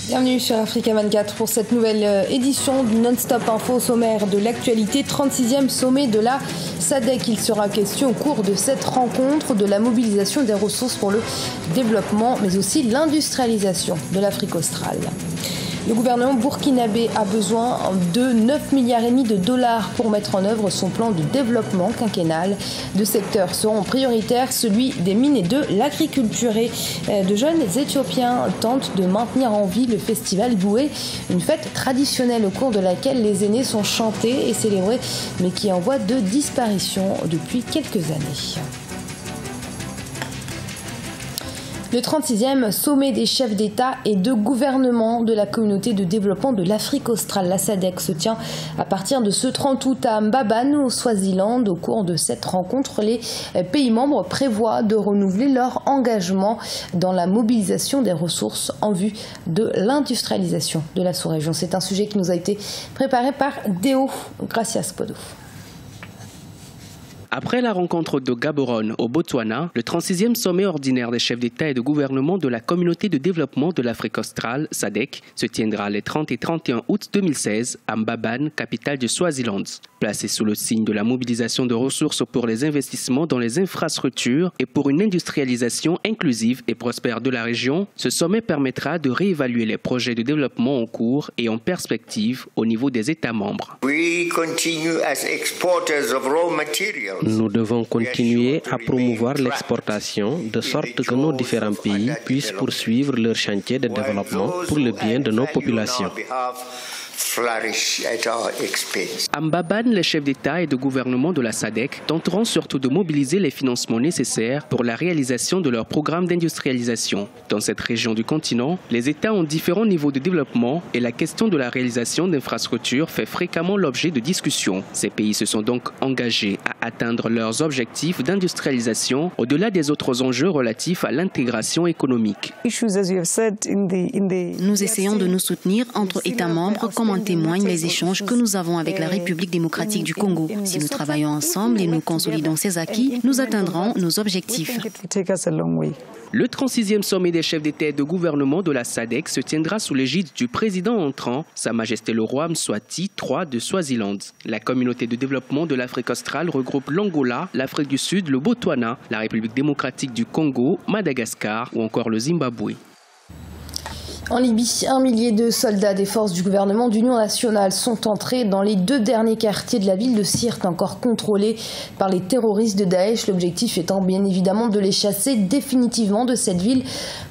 Bienvenue sur Africa 24 pour cette nouvelle édition du Non-Stop Info sommaire de l'actualité. 36e sommet de la SADC. Il sera question au cours de cette rencontre de la mobilisation des ressources pour le développement, mais aussi l'industrialisation de l'Afrique australe. Le gouvernement burkinabé a besoin de 9,5 milliards de dollars pour mettre en œuvre son plan de développement quinquennal. Deux secteurs seront prioritaires, celui des mines et de l'agriculture. Et de jeunes Éthiopiens tentent de maintenir en vie le festival Boué, une fête traditionnelle au cours de laquelle les aînés sont chantés et célébrés, mais qui est en voie de disparition depuis quelques années. Le 36e sommet des chefs d'État et de gouvernement de la communauté de développement de l'Afrique australe, la SADC, se tient à partir de ce 30 août à Mbabane, au Swaziland. Au cours de cette rencontre, les pays membres prévoient de renouveler leur engagement dans la mobilisation des ressources en vue de l'industrialisation de la sous-région. C'est un sujet qui nous a été préparé par Deo Gracias Podo. Après la rencontre de Gaborone au Botswana, le 36e sommet ordinaire des chefs d'État et de gouvernement de la communauté de développement de l'Afrique australe, SADC, se tiendra les 30 et 31 août 2016 à Mbabane, capitale du Swaziland. Placé sous le signe de la mobilisation de ressources pour les investissements dans les infrastructures et pour une industrialisation inclusive et prospère de la région, ce sommet permettra de réévaluer les projets de développement en cours et en perspective au niveau des États membres. Nous devons continuer à promouvoir l'exportation de sorte que nos différents pays puissent poursuivre leur chantier de développement pour le bien de nos populations. À Mbabane, les chefs d'État et de gouvernement de la SADC tenteront surtout de mobiliser les financements nécessaires pour la réalisation de leur programme d'industrialisation. Dans cette région du continent, les États ont différents niveaux de développement et la question de la réalisation d'infrastructures fait fréquemment l'objet de discussions. Ces pays se sont donc engagés à atteindre leurs objectifs d'industrialisation au-delà des autres enjeux relatifs à l'intégration économique. Nous essayons de nous soutenir entre États membres comme en témoignent les échanges que nous avons avec la République démocratique du Congo. Si nous travaillons ensemble et nous consolidons ces acquis, nous atteindrons nos objectifs. Le 36e sommet des chefs d'État et de gouvernement de la SADC se tiendra sous l'égide du président entrant, Sa Majesté le roi Mswati III de Swaziland. La communauté de développement de l'Afrique australe regroupe l'Angola, l'Afrique du Sud, le Botswana, la République démocratique du Congo, Madagascar ou encore le Zimbabwe. En Libye, 1 millier de soldats des forces du gouvernement d'Union nationale sont entrés dans les 2 derniers quartiers de la ville de Sirte, encore contrôlés par les terroristes de Daesh. L'objectif étant bien évidemment de les chasser définitivement de cette ville,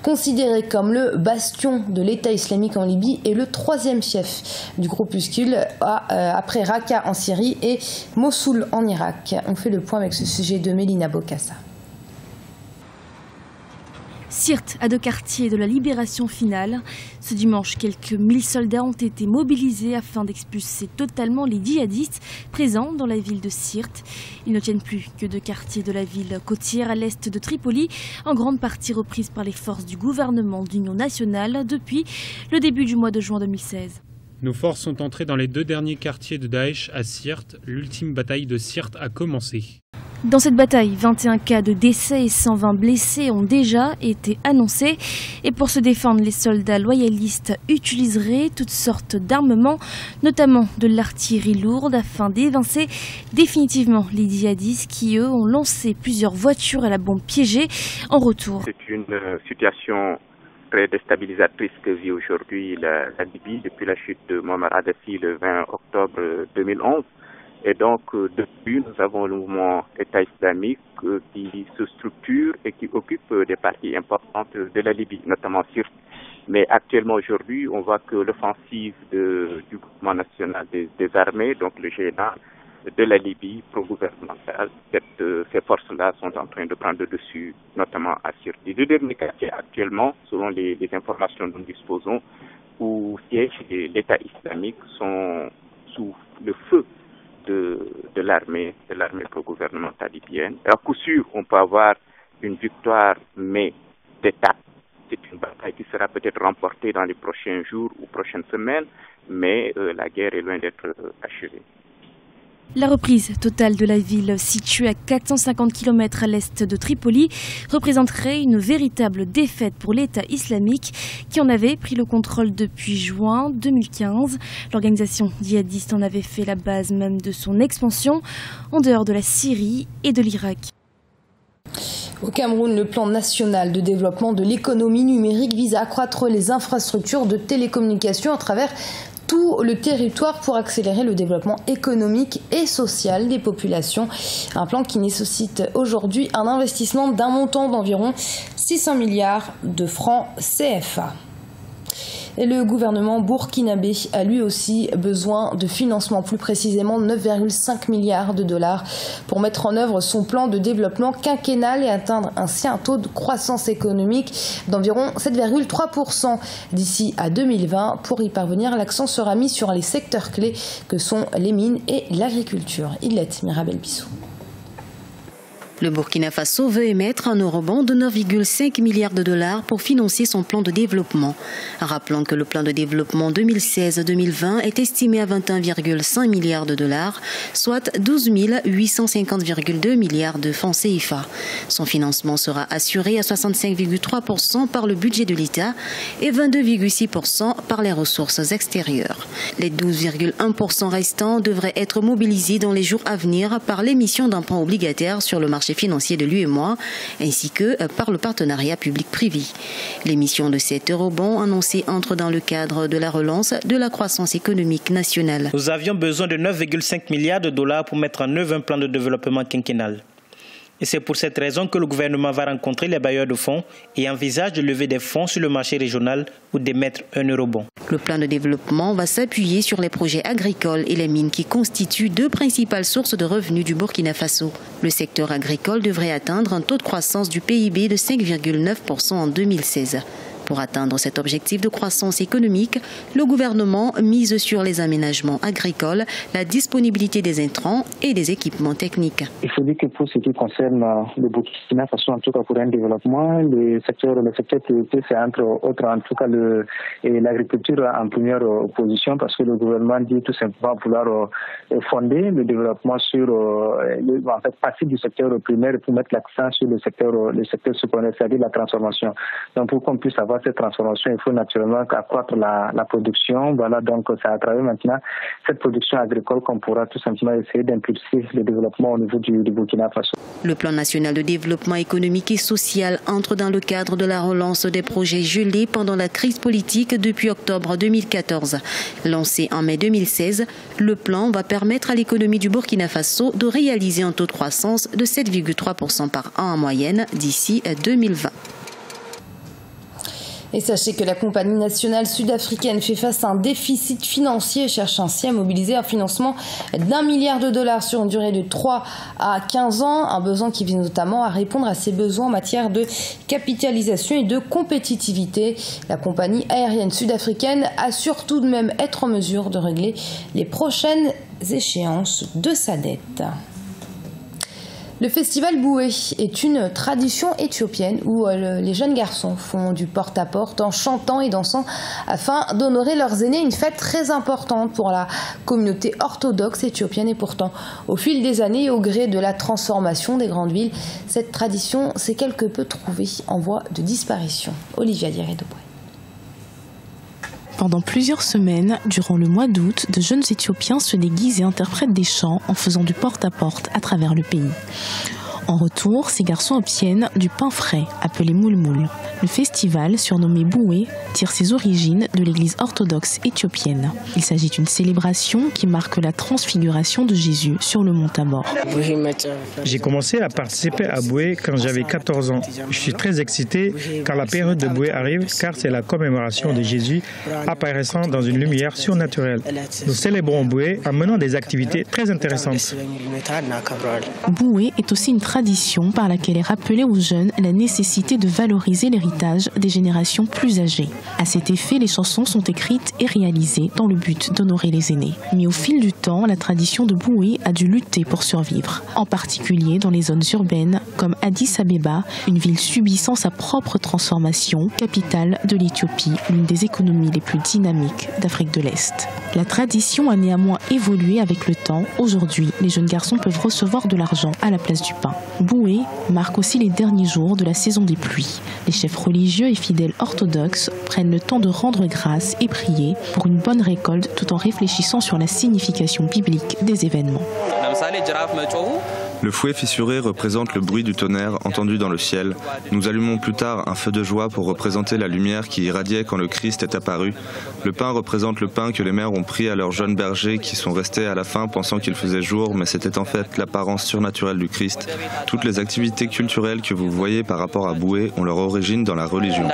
considérée comme le bastion de l'État islamique en Libye et le 3e chef du groupuscule après Raqqa en Syrie et Mossoul en Irak. On fait le point avec ce sujet de Mélina Bokassa. Sirte a 2 quartiers de la libération finale. Ce dimanche, quelques 1000 soldats ont été mobilisés afin d'expulser totalement les djihadistes présents dans la ville de Sirte. Ils ne tiennent plus que 2 quartiers de la ville côtière à l'est de Tripoli, en grande partie reprise par les forces du gouvernement d'Union nationale depuis le début du mois de juin 2016. Nos forces sont entrées dans les 2 derniers quartiers de Daesh à Sirte. L'ultime bataille de Sirte a commencé. Dans cette bataille, 21 cas de décès et 120 blessés ont déjà été annoncés. Et pour se défendre, les soldats loyalistes utiliseraient toutes sortes d'armements, notamment de l'artillerie lourde, afin d'évincer définitivement les djihadistes qui, eux, ont lancé plusieurs voitures à la bombe piégée en retour. C'est une situation très déstabilisatrice que vit aujourd'hui la Libye depuis la chute de Muammar Kadhafi le 20 octobre 2011. Et donc, depuis, nous avons le mouvement État islamique qui se structure et qui occupe des parties importantes de la Libye, notamment Sirte. Mais actuellement, aujourd'hui, on voit que l'offensive du gouvernement national des armées, donc le GNA, de la Libye pro-gouvernementale, ces forces-là sont en train de prendre le dessus, notamment à Sirte. Les 2 derniers quartiers actuellement, selon les informations dont nous disposons, où siège l'État islamique, sont sous le feu de l'armée pro-gouvernementale libyenne. À coup sûr, on peut avoir une victoire, mais d'étape. C'est une bataille qui sera peut-être remportée dans les prochains jours ou prochaines semaines, mais la guerre est loin d'être achevée. La reprise totale de la ville, située à 450 km à l'est de Tripoli, représenterait une véritable défaite pour l'État islamique qui en avait pris le contrôle depuis juin 2015. L'organisation djihadiste en avait fait la base même de son expansion en dehors de la Syrie et de l'Irak. Au Cameroun, le plan national de développement de l'économie numérique vise à accroître les infrastructures de télécommunications à travers tout le territoire pour accélérer le développement économique et social des populations. Un plan qui nécessite aujourd'hui un investissement d'un montant d'environ 600 milliards de francs CFA. Et le gouvernement burkinabé a lui aussi besoin de financement, plus précisément 9,5 milliards de dollars pour mettre en œuvre son plan de développement quinquennal et atteindre ainsi un taux de croissance économique d'environ 7,3% d'ici à 2020. Pour y parvenir, l'accent sera mis sur les secteurs clés que sont les mines et l'agriculture. Ilette Mirabel-Bissou. Le Burkina Faso veut émettre un eurobond de 9,5 milliards de dollars pour financer son plan de développement. Rappelons que le plan de développement 2016-2020 est estimé à 21,5 milliards de dollars, soit 12 850,2 milliards de francs CFA. Son financement sera assuré à 65,3% par le budget de l'État et 22,6% par les ressources extérieures. Les 12,1% restants devraient être mobilisés dans les jours à venir par l'émission d'emprunts obligataires sur le marché financier de l'UEMOA ainsi que par le partenariat public-privé. L'émission de cet eurobond annoncé entre dans le cadre de la relance de la croissance économique nationale. Nous avions besoin de 9,5 milliards de dollars pour mettre en œuvre un plan de développement quinquennal. Et c'est pour cette raison que le gouvernement va rencontrer les bailleurs de fonds et envisage de lever des fonds sur le marché régional ou d'émettre un eurobond. Le plan de développement va s'appuyer sur les projets agricoles et les mines qui constituent deux principales sources de revenus du Burkina Faso. Le secteur agricole devrait atteindre un taux de croissance du PIB de 5,9% en 2016. Pour atteindre cet objectif de croissance économique, le gouvernement mise sur les aménagements agricoles, la disponibilité des intrants et des équipements techniques. Il faut dire que pour ce qui concerne le Burkina Faso, en tout cas pour un développement, le secteur priorité, c'est entre autres en tout cas l'agriculture en première position parce que le gouvernement dit tout simplement vouloir fonder le développement sur partie du secteur primaire pour mettre l'accent sur le secteur secondaire, c'est-à-dire la transformation. Donc pour qu'on puisse avoir cette transformation, il faut naturellement accroître la production. Voilà, donc c'est à travers maintenant cette production agricole qu'on pourra tout simplement essayer d'impulser le développement au niveau du Burkina Faso. Le plan national de développement économique et social entre dans le cadre de la relance des projets gelés pendant la crise politique depuis octobre 2014. Lancé en mai 2016, le plan va permettre à l'économie du Burkina Faso de réaliser un taux de croissance de 7,3% par an en moyenne d'ici 2020. Et sachez que la compagnie nationale sud-africaine fait face à un déficit financier et cherche ainsi à mobiliser un financement d'1 milliard de dollars sur une durée de 3 à 15 ans. Un besoin qui vise notamment à répondre à ses besoins en matière de capitalisation et de compétitivité. La compagnie aérienne sud-africaine assure tout de même être en mesure de régler les prochaines échéances de sa dette. Le festival Boué est une tradition éthiopienne où les jeunes garçons font du porte-à-porte en chantant et dansant afin d'honorer leurs aînés, une fête très importante pour la communauté orthodoxe éthiopienne. Et pourtant, au fil des années et au gré de la transformation des grandes villes, cette tradition s'est quelque peu trouvée en voie de disparition. Olivia Diaré-Doboué. Pendant plusieurs semaines, durant le mois d'août, de jeunes Éthiopiens se déguisent et interprètent des chants en faisant du porte-à-porte à travers le pays. En retour, ces garçons obtiennent du pain frais, appelé moulmoul. Le festival, surnommé Boué, tire ses origines de l'église orthodoxe éthiopienne. Il s'agit d'une célébration qui marque la transfiguration de Jésus sur le mont Tabor. J'ai commencé à participer à Boué quand j'avais 14 ans. Je suis très excité quand la période de Boué arrive car c'est la commémoration de Jésus apparaissant dans une lumière surnaturelle. Nous célébrons Boué en menant des activités très intéressantes. Boué est aussi une tradition par laquelle est rappelée aux jeunes la nécessité de valoriser l'héritage des générations plus âgées. À cet effet, les chansons sont écrites et réalisées dans le but d'honorer les aînés. Mais au fil du temps, la tradition de Boué a dû lutter pour survivre, en particulier dans les zones urbaines comme Addis Abeba, une ville subissant sa propre transformation, capitale de l'Éthiopie, l'une des économies les plus dynamiques d'Afrique de l'Est. La tradition a néanmoins évolué avec le temps. Aujourd'hui, les jeunes garçons peuvent recevoir de l'argent à la place du pain. Boué marque aussi les derniers jours de la saison des pluies. Les chefs religieux et fidèles orthodoxes prennent le temps de rendre grâce et prier pour une bonne récolte tout en réfléchissant sur la signification biblique des événements. Le fouet fissuré représente le bruit du tonnerre entendu dans le ciel. Nous allumons plus tard un feu de joie pour représenter la lumière qui irradiait quand le Christ est apparu. Le pain représente le pain que les mères ont pris à leurs jeunes bergers qui sont restés à la fin pensant qu'il faisait jour, mais c'était en fait l'apparence surnaturelle du Christ. Toutes les activités culturelles que vous voyez par rapport à Boué ont leur origine dans la religion.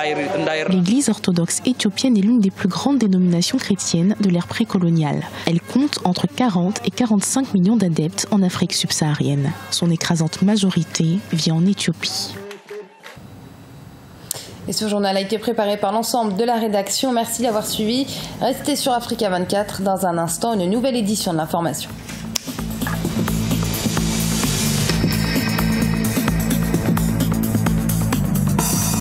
L'Église orthodoxe éthiopienne est l'une des plus grandes dénominations chrétiennes de l'ère précoloniale. Elle compte entre 40 et 45 millions d'adeptes en Afrique subsaharienne. Son écrasante majorité vit en Éthiopie. Et ce journal a été préparé par l'ensemble de la rédaction. Merci d'avoir suivi. Restez sur Africa 24. Dans un instant, une nouvelle édition de l'information.